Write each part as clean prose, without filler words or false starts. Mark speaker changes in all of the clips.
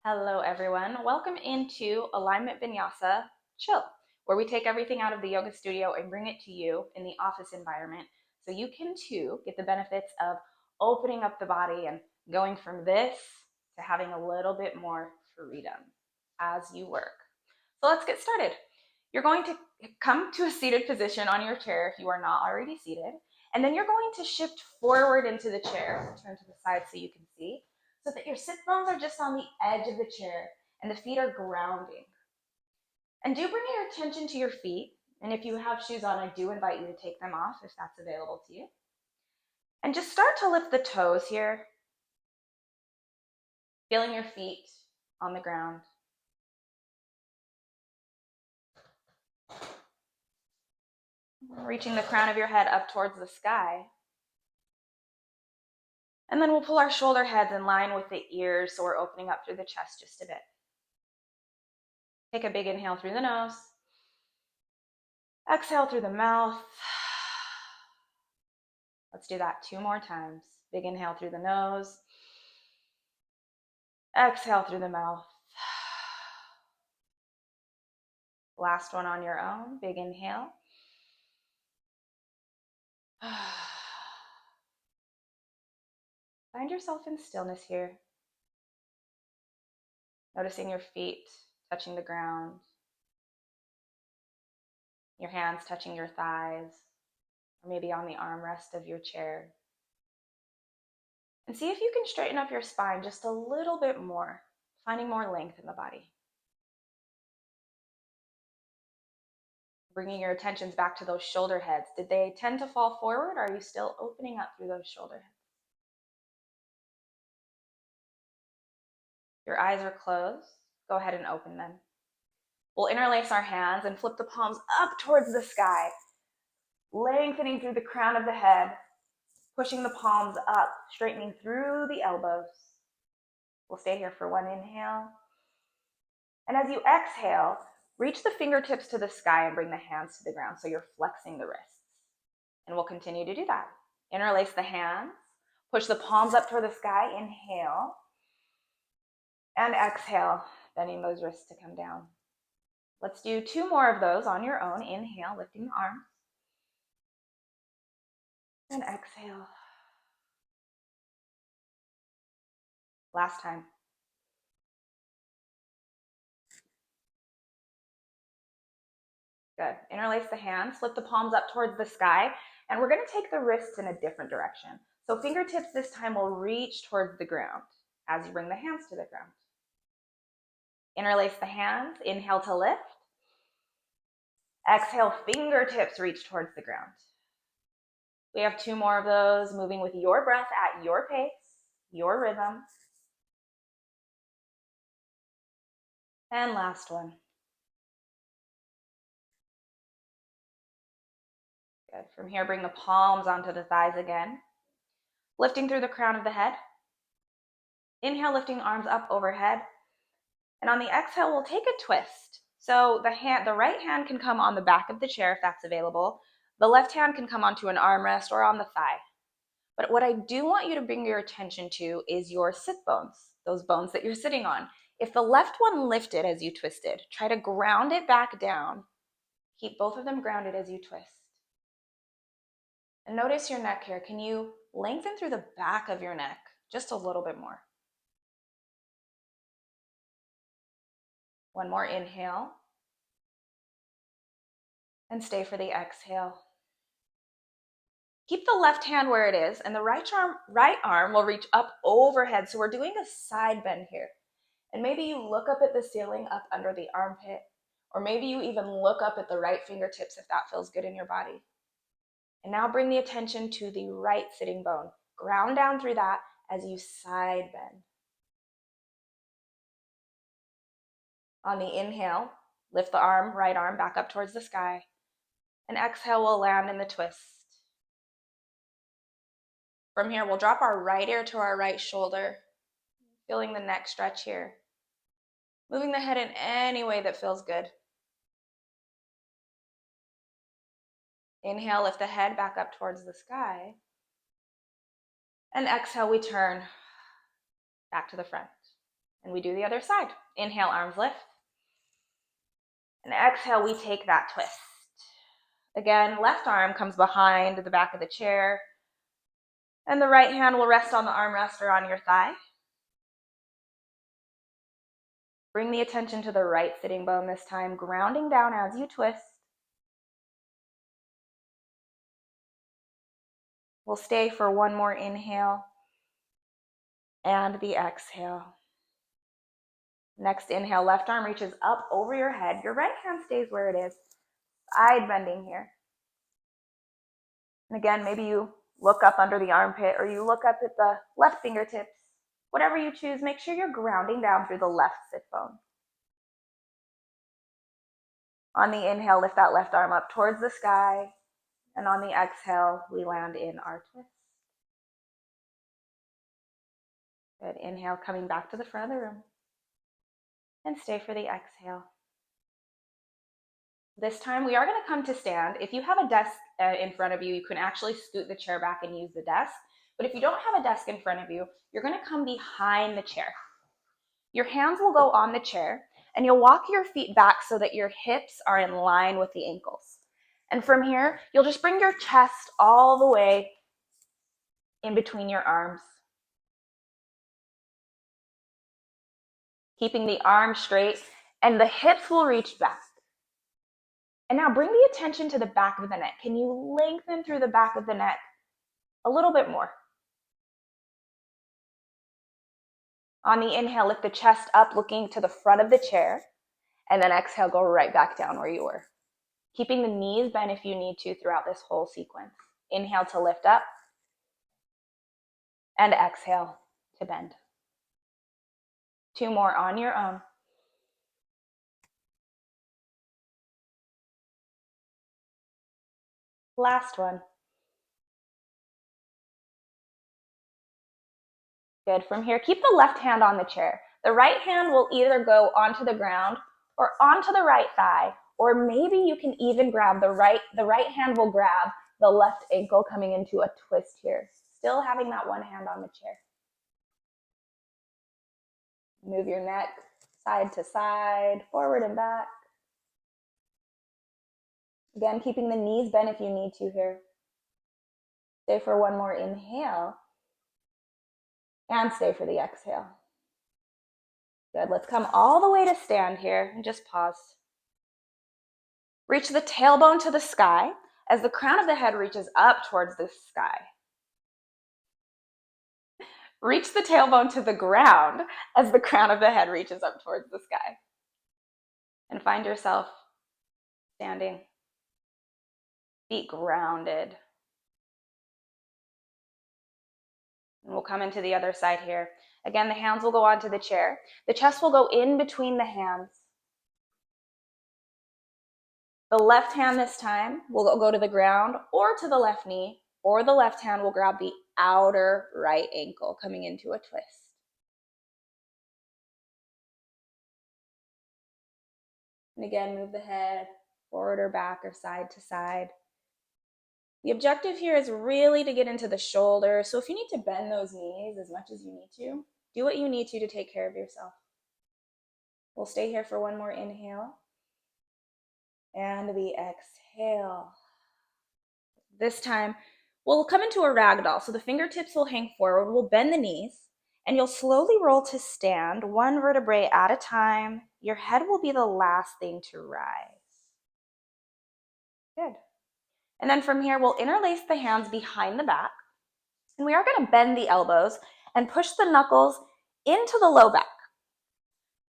Speaker 1: Hello everyone, welcome into Alignment-Vinyasa Chill, where we take everything out of the yoga studio and bring it to you in the office environment so you can too get the benefits of opening up the body and going from this to having a little bit more freedom as you work. So let's get started. You're going to come to a seated position on your chair if you are not already seated, and then you're going to shift forward into the chair. Turn to the side so you can see, so that your sit bones are just on the edge of the chair and the feet are grounding. And do bring your attention to your feet. And if you have shoes on, I do invite you to take them off if that's available to you. And just start to lift the toes here, feeling your feet on the ground. Reaching the crown of your head up towards the sky. And then we'll pull our shoulder heads in line with the ears so we're opening up through the chest just a bit. Take a big inhale through the nose. Exhale through the mouth. Let's do that 2 more times. Big inhale through the nose. Exhale through the mouth. Last one on your own. Big inhale. Find yourself in stillness here. Noticing your feet touching the ground. Your hands touching your thighs, or maybe on the armrest of your chair. And see if you can straighten up your spine just a little bit more, finding more length in the body. Bringing your attentions back to those shoulder heads. Did they tend to fall forward, or are you still opening up through those shoulder heads? Your eyes are closed. Go ahead and open them. We'll interlace our hands and flip the palms up towards the sky, lengthening through the crown of the head, pushing the palms up, straightening through the elbows. We'll stay here for one inhale. And as you exhale, reach the fingertips to the sky and bring the hands to the ground so you're flexing the wrists. And we'll continue to do that. Interlace the hands, push the palms up toward the sky, inhale, and exhale, bending those wrists to come down. Let's do 2 more of those on your own. Inhale, lifting the arms, and exhale. Last time. Good. Interlace the hands, flip the palms up towards the sky, and we're going to take the wrists in a different direction. So fingertips this time will reach towards the ground as you bring the hands to the ground. Interlace the hands, inhale to lift. Exhale, fingertips reach towards the ground. We have 2 more of those, moving with your breath at your pace, your rhythm. And last one. Good. From here, bring the palms onto the thighs again. Lifting through the crown of the head. Inhale, lifting arms up overhead. And on the exhale, we'll take a twist. So the right hand can come on the back of the chair if that's available. The left hand can come onto an armrest or on the thigh. But what I do want you to bring your attention to is your sit bones, those bones that you're sitting on. If the left one lifted as you twisted, try to ground it back down. Keep both of them grounded as you twist. And notice your neck here. Can you lengthen through the back of your neck just a little bit more? One more inhale. And stay for the exhale. Keep the left hand where it is, and the right arm will reach up overhead. So we're doing a side bend here. And maybe you look up at the ceiling up under the armpit, or maybe you even look up at the right fingertips if that feels good in your body. And now bring the attention to the right sitting bone. Ground down through that as you side bend. On the inhale, lift the right arm back up towards the sky. And exhale, we'll land in the twist. From here, we'll drop our right ear to our right shoulder, feeling the neck stretch here. Moving the head in any way that feels good. Inhale, lift the head back up towards the sky. And exhale, we turn back to the front. And we do the other side. Inhale, arms lift. And exhale, we take that twist. Again, left arm comes behind the back of the chair, and the right hand will rest on the armrest or on your thigh. Bring the attention to the right sitting bone this time, grounding down as you twist. We'll stay for one more inhale and the exhale. Next inhale, left arm reaches up over your head. Your right hand stays where it is. Side bending here. And again, maybe you look up under the armpit or you look up at the left fingertips. Whatever you choose, make sure you're grounding down through the left sit bone. On the inhale, lift that left arm up towards the sky. And on the exhale, we land in our twist. Good. Inhale, coming back to the front of the room. And stay for the exhale. This time we are going to come to stand. If you have a desk in front of you, you can actually scoot the chair back and use the desk. But if you don't have a desk in front of you, you're going to come behind the chair. Your hands will go on the chair, and you'll walk your feet back so that your hips are in line with the ankles. And from here, you'll just bring your chest all the way in between your arms, keeping the arms straight, and the hips will reach back. And now bring the attention to the back of the neck. Can you lengthen through the back of the neck a little bit more? On the inhale, lift the chest up, looking to the front of the chair, and then exhale, go right back down where you were. Keeping the knees bent if you need to throughout this whole sequence. Inhale to lift up, and exhale to bend. Two more on your own. Last one. Good. From here, keep the left hand on the chair. The right hand will either go onto the ground or onto the right thigh, or maybe you can even grab the right hand will grab the left ankle, coming into a twist here. Still having that one hand on the chair. Move your neck side to side, forward and back. Again, keeping the knees bent if you need to here. Stay for one more inhale. And stay for the exhale. Good. Let's come all the way to stand here and just pause. Reach the tailbone to the sky as the crown of the head reaches up towards the sky. Reach the tailbone to the ground as the crown of the head reaches up towards the sky. And find yourself standing, feet grounded. And we'll come into the other side here. Again, the hands will go onto the chair. The chest will go in between the hands. The left hand this time will go to the ground or to the left knee, or the left hand will grab the outer right ankle, coming into a twist. And again, move the head forward or back or side to side. The objective here is really to get into the shoulder. So if you need to bend those knees as much as you need to, do what you need to take care of yourself. We'll stay here for one more inhale. And the exhale. This time, we'll come into a ragdoll. So the fingertips will hang forward. We'll bend the knees, and you'll slowly roll to stand, one vertebrae at a time. Your head will be the last thing to rise. Good. And then from here, we'll interlace the hands behind the back. And we are going to bend the elbows and push the knuckles into the low back.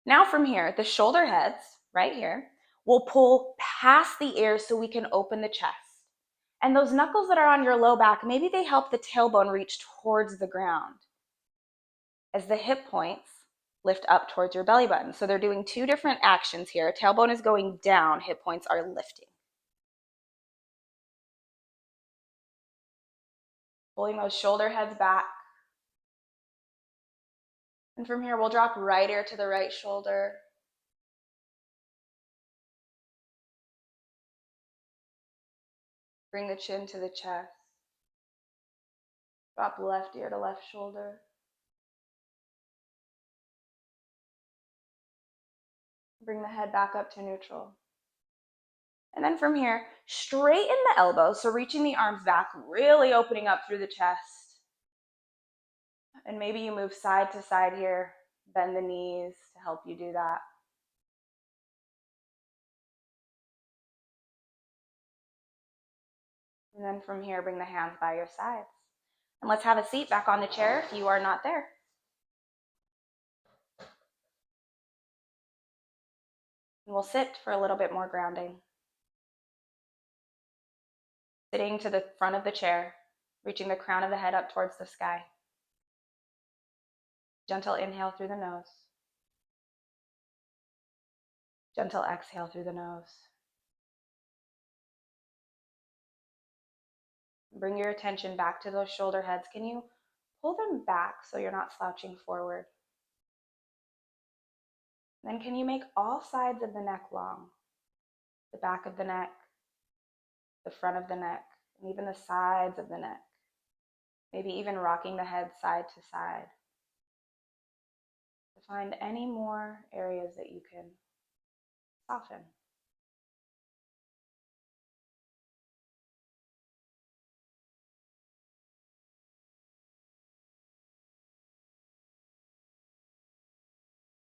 Speaker 1: Now from here, the shoulder heads, right here, will pull past the ears so we can open the chest. And those knuckles that are on your low back, maybe they help the tailbone reach towards the ground as the hip points lift up towards your belly button. So they're doing two different actions here. Tailbone is going down, hip points are lifting. Pulling those shoulder heads back. And from here, we'll drop right ear to the right shoulder. Bring the chin to the chest. Drop left ear to left shoulder. Bring the head back up to neutral. And then from here, straighten the elbows, so reaching the arms back, really opening up through the chest. And maybe you move side to side here, bend the knees to help you do that. And then from here, bring the hands by your sides. And let's have a seat back on the chair if you are not there. And we'll sit for a little bit more grounding. Sitting to the front of the chair, reaching the crown of the head up towards the sky. Gentle inhale through the nose. Gentle exhale through the nose. Bring your attention back to those shoulder heads. Can you pull them back so you're not slouching forward? Then can you make all sides of the neck long? The back of the neck, the front of the neck, and even the sides of the neck. Maybe even rocking the head side to side. To find any more areas that you can soften.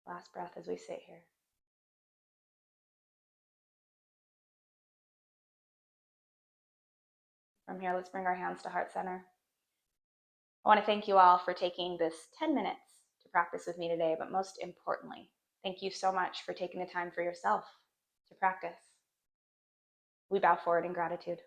Speaker 1: Last breath as we sit here. From here, let's bring our hands to heart center. I want to thank you all for taking this 10 minutes to practice with me today, but most importantly, thank you so much for taking the time for yourself to practice. We bow forward in gratitude.